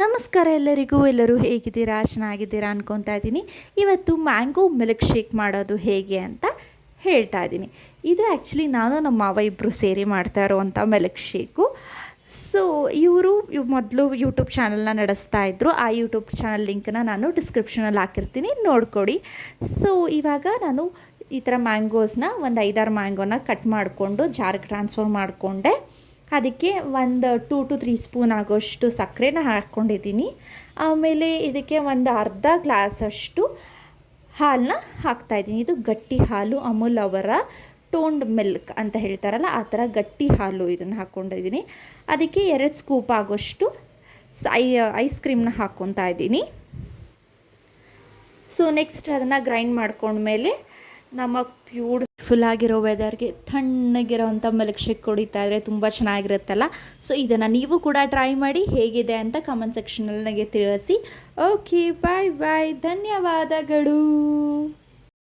ನಮಸ್ಕಾರ ಎಲ್ಲರಿಗೂ. ಎಲ್ಲರೂ ಹೇಗಿದ್ದೀರಾ? ಚೆನ್ನಾಗಿದ್ದೀರಾ ಅನ್ಕೊತಾ ಇದ್ದೀನಿ. ಇವತ್ತು ಮ್ಯಾಂಗೋ ಮಿಲ್ಕ್ ಶೇಕ್ ಮಾಡೋದು ಹೇಗೆ ಅಂತ ಹೇಳ್ತಾ ಇದ್ದೀನಿ. ಇದು ಆ್ಯಕ್ಚುಲಿ ನಾನು ನಮ್ಮ ಮಾವ ಇಬ್ಬರು ಸೇರಿ ಮಾಡ್ತಾ ಇರೋವಂಥ ಮಿಲ್ಕ್ ಶೇಕು. ಸೊ ಇವರು ಮೊದಲು ಯೂಟ್ಯೂಬ್ ಚಾನಲ್ನ ನಡೆಸ್ತಾ ಇದ್ದರು. ಆ ಯೂಟ್ಯೂಬ್ ಚಾನಲ್ ಲಿಂಕನ್ನ ನಾನು ಡಿಸ್ಕ್ರಿಪ್ಷನಲ್ಲಿ ಹಾಕಿರ್ತೀನಿ, ನೋಡ್ಕೊಡಿ. ಸೊ ಇವಾಗ ನಾನು ಈ ಥರ ಮ್ಯಾಂಗೋಸ್ನ ಒಂದು 5-6 ಮ್ಯಾಂಗೋನ ಕಟ್ ಮಾಡಿಕೊಂಡು ಜಾರ್ಗೆ ಟ್ರಾನ್ಸ್ಫರ್ ಮಾಡಿಕೊಂಡೆ. ಅದಕ್ಕೆ ಒಂದು 2 to 3 ಸ್ಪೂನ್ ಆಗೋಷ್ಟು ಸಕ್ಕರೆನ ಹಾಕ್ಕೊಂಡಿದ್ದೀನಿ. ಆಮೇಲೆ ಇದಕ್ಕೆ ಒಂದು ಅರ್ಧ ಗ್ಲಾಸಷ್ಟು ಹಾಲನ್ನ ಹಾಕ್ತಾಯಿದ್ದೀನಿ. ಇದು ಗಟ್ಟಿ ಹಾಲು, ಅಮೂಲ್ ಅವರ ಟೋನ್ಡ್ ಮಿಲ್ಕ್ ಅಂತ ಹೇಳ್ತಾರಲ್ಲ ಆ ಥರ ಗಟ್ಟಿ ಹಾಲು ಇದನ್ನು ಹಾಕ್ಕೊಂಡಿದ್ದೀನಿ. ಅದಕ್ಕೆ 2 ಸ್ಕೂಪ್ ಆಗೋಷ್ಟು ಐಸ್ ಕ್ರೀಮ್ನ ಹಾಕ್ಕೊತಾ ಇದ್ದೀನಿ. ಸೊ ನೆಕ್ಸ್ಟ್ ಅದನ್ನು ಗ್ರೈಂಡ್ ಮಾಡ್ಕೊಂಡ್ಮೇಲೆ ನಮ್ಮ ಬ್ಯೂಟಿಫುಲ್ ಆಗಿರೋ ವೆದರ್ಗೆ ತಣ್ಣಗಿರೋವಂಥ ಮಿಲ್ಕ್ ಶೇಕ್ ಕುಡಿತಾ ಇದ್ದರೆ ತುಂಬ ಚೆನ್ನಾಗಿರುತ್ತಲ್ಲ. ಸೊ ಇದನ್ನು ನೀವು ಕೂಡ ಟ್ರೈ ಮಾಡಿ, ಹೇಗಿದೆ ಅಂತ ಕಮೆಂಟ್ ಸೆಕ್ಷನಲ್ಲಿ ನನಗೆ ತಿಳಿಸಿ. ಓಕೆ, ಬಾಯ್ ಬಾಯ್, ಧನ್ಯವಾದಗಳು.